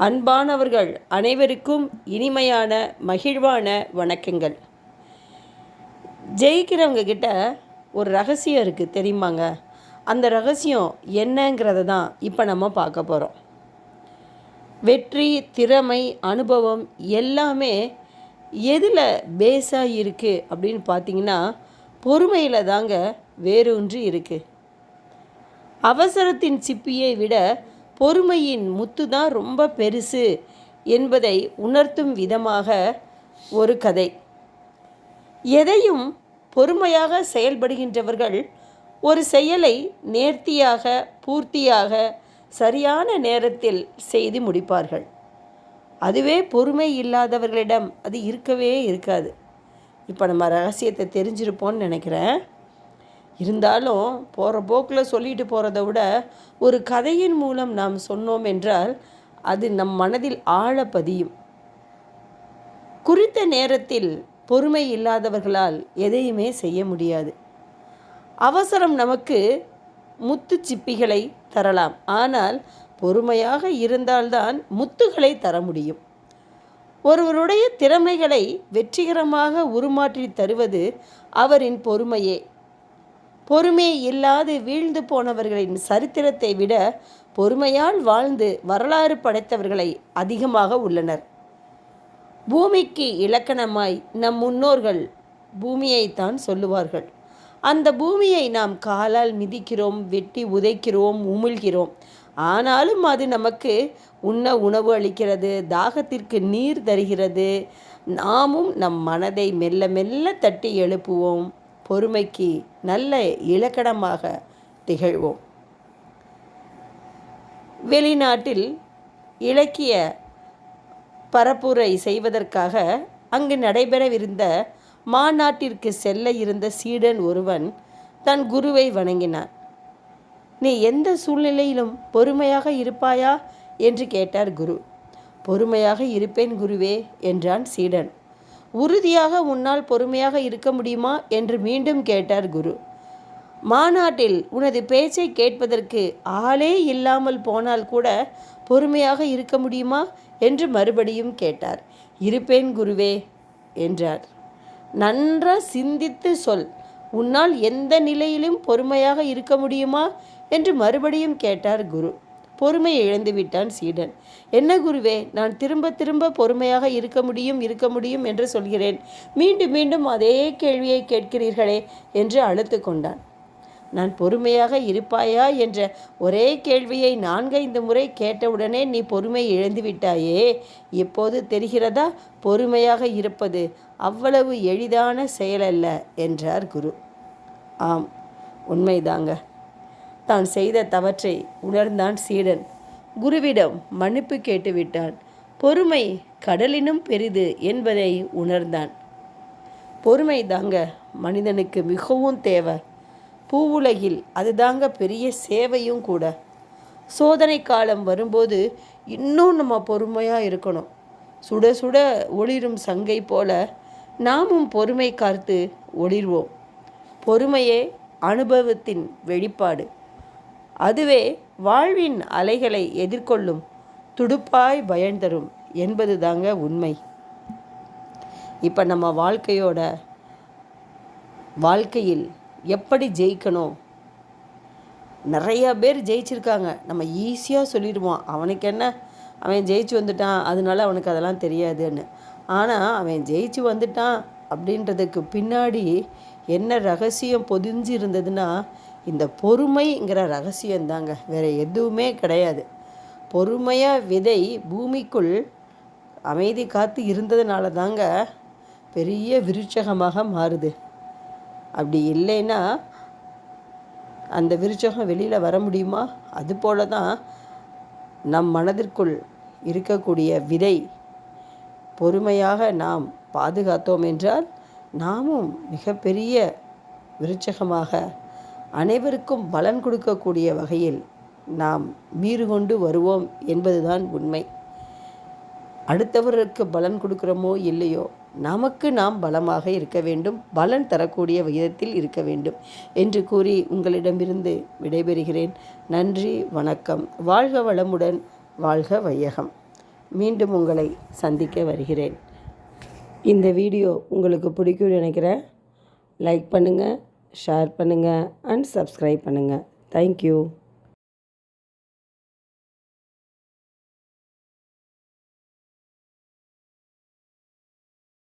அன்பானவர்கள் அனைவருக்கும் இனிமையான மகிழ்வான வணக்கங்கள். ஜெயிக்கிறவங்க கிட்ட ஒரு ரகசியம் இருக்குது தெரியுமாங்க? அந்த ரகசியம் என்னங்கிறத தான் இப்போ நம்ம பார்க்க போகிறோம். வெற்றி, திறமை, அனுபவம் எல்லாமே எதில் பேஸாக இருக்குது அப்படின்னு பார்த்தீங்கன்னா பொறுமையில் தாங்க வேரூன்றி இருக்குது. அவசரத்தின் சிப்பியை விட பொறுமையின் முத்து தான் ரொம்ப பெருசு என்பதை உணர்த்தும் விதமாக ஒரு கதை. எதையும் பொறுமையாக செயல்படுகின்றவர்கள் ஒரு செயலை நேர்த்தியாக, பூர்த்தியாக, சரியான நேரத்தில் செய்து முடிப்பார்கள். அதுவே பொறுமை இல்லாதவர்களிடம் அது இருக்கவே இருக்காது. இப்போ நம்ம ரகசியத்தை தெரிஞ்சிருப்போம்னு நினைக்கிறேன். இருந்தாலும் போகிற போக்கில் சொல்லிட்டு போகிறத விட ஒரு கதையின் மூலம் நாம் சொன்னோம் என்றால் அது நம் மனதில் ஆழ பதியும். குறித்த நேரத்தில் பொறுமை இல்லாதவர்களால் எதையுமே செய்ய முடியாது. அவசரம் நமக்கு முத்து சிப்பிகளை தரலாம், ஆனால் பொறுமையாக இருந்தால்தான் முத்துகளை தர முடியும். ஒருவருடைய திறமைகளை வெற்றிகரமாக உருமாற்றி தருவது அவரின் பொறுமையே. பொறுமை இல்லாது வீழ்ந்து போனவர்களின் சரித்திரத்தை விட பொறுமையால் வாழ்ந்து வரலாறு படைத்தவர்களை அதிகமாக உள்ளனர். பூமிக்கு இலக்கணமாய் நம் முன்னோர்கள் பூமியைத்தான் சொல்லுவார்கள். அந்த பூமியை நாம் காலால் மிதிக்கிறோம், வெட்டி உதைக்கிறோம், உமிழ்கிறோம். ஆனாலும் அது நமக்கு உண்ண உணவு அளிக்கிறது, தாகத்திற்கு நீர் தருகிறது. நாமும் நம் மனதை மெல்ல மெல்ல தட்டி எழுப்புவோம். பொறுமைக்கு நல்ல இலக்கணமாக திகழ்வோம். வெளிநாட்டில் இலக்கிய பரப்புரை செய்வதற்காக அங்கு நடைபெறவிருந்த மாநாட்டிற்கு செல்ல இருந்த சீடன் ஒருவன் தன் குருவை வணங்கினான். நீ எந்த சூழ்நிலையிலும் பொறுமையாக இருப்பாயா என்று கேட்டார் குரு. பொறுமையாக இருப்பேன் குருவே என்றான் சீடன். உறுதியாக உன்னால் பொறுமையாக இருக்க முடியுமா என்று மீண்டும் கேட்டார் குரு. மாநாட்டில் உனது பேச்சை கேட்பதற்கு ஆளே இல்லாமல் போனால் கூட பொறுமையாக இருக்க முடியுமா என்று மறுபடியும் கேட்டார். இருப்பேன் குருவே என்றார். நன்றா சிந்தித்து சொல், உன்னால் எந்த நிலையிலும் பொறுமையாக இருக்க முடியுமா என்று மறுபடியும் கேட்டார் குரு. பொறுமையை இழந்து விட்டான் சீடன். என்ன குருவே, நான் திரும்ப திரும்ப பொறுமையாக இருக்க முடியும் என்று சொல்கிறேன். மீண்டும் மீண்டும் அதே கேள்வியை கேட்கிறீர்களே என்று அழுத்து கொண்டான். நான் பொறுமையாக இருப்பாயா என்ற ஒரே கேள்வியை 4-5 முறை கேட்டவுடனே நீ பொறுமை இழந்து விட்டாயே. இப்போது தெரிகிறதா, பொறுமையாக இருப்பது அவ்வளவு எளிதான செயலல்ல என்றார் குரு. ஆம், உண்மைதாங்க. தான் செய்த தவற்றை உணர்ந்தான் சீடன். குருவிடம் மன்னிப்பு கேட்டுவிட்டான். பொறுமை கடலினும் பெரிது என்பதை உணர்ந்தான். பொறுமை தாங்க மனிதனுக்கு மிகவும் தேவை. பூவுலகில் அதுதாங்க பெரிய சேவையும் கூட. சோதனை காலம் வரும்போது இன்னும் நம்ம பொறுமையாக இருக்கணும். சுட சுட ஒளிரும் சங்கை போல நாமும் பொறுமை காத்து ஒளிர்வோம். பொறுமையே அனுபவத்தின் வெளிப்பாடு. அதுவே வாழ்வின் அலைகளை எதிர்கொள்ளும் துடுப்பாய் பயன் தரும் என்பது தாங்க உண்மை. இப்போ நம்ம வாழ்க்கையில் எப்படி ஜெயிக்கணும்? நிறையா பேர் ஜெயிச்சிருக்காங்க. நம்ம ஈஸியாக சொல்லிடுவோம், அவனுக்கு என்ன, அவன் ஜெயிச்சு வந்துட்டான் அதனால அவனுக்கு அதெல்லாம் தெரியாதுன்னு. ஆனால் அவன் ஜெயிச்சு வந்துட்டான் அப்படின்றதுக்கு பின்னாடி என்ன ரகசியம் பொதிஞ்சு இருந்ததுன்னா இந்த பொறுமைங்கிற ரகசியந்தாங்க, வேறு எதுவுமே கிடையாது. பொறுமையாக விதை பூமிக்குள் அமைதி காத்து இருந்ததுனால தாங்க பெரிய விருட்சகமாக மாறுது. அப்படி இல்லைன்னா அந்த விருட்சகம் வெளியில் வர முடியுமா? அதுபோல தான் நம் மனதிற்குள் இருக்கக்கூடிய விதை பொறுமையாக நாம் பாதுகாத்தோம் என்றால் நாமும் மிகப்பெரிய விருட்சகமாக அனைவருக்கும் பலன் கொடுக்கக்கூடிய வகையில் நாம் மீறு கொண்டு வருவோம் என்பதுதான் உண்மை. அடுத்தவருக்கு பலன் கொடுக்குறோமோ இல்லையோ, நமக்கு நாம் பலமாக இருக்க வேண்டும், பலன் தரக்கூடிய விதத்தில் இருக்க வேண்டும் என்று கூறி உங்களிடமிருந்து விடைபெறுகிறேன். நன்றி, வணக்கம். வாழ்க வளமுடன், வாழ்க வையகம். மீண்டும் உங்களை சந்திக்க வருகிறேன். இந்த வீடியோ உங்களுக்கு பிடிக்கும்னு நினைக்கிறேன். லைக் பண்ணுங்கள், ஷேர் பண்ணுங்கள் அண்ட் சப்ஸ்கிரைப் பண்ணுங்கள். தேங்க்யூ.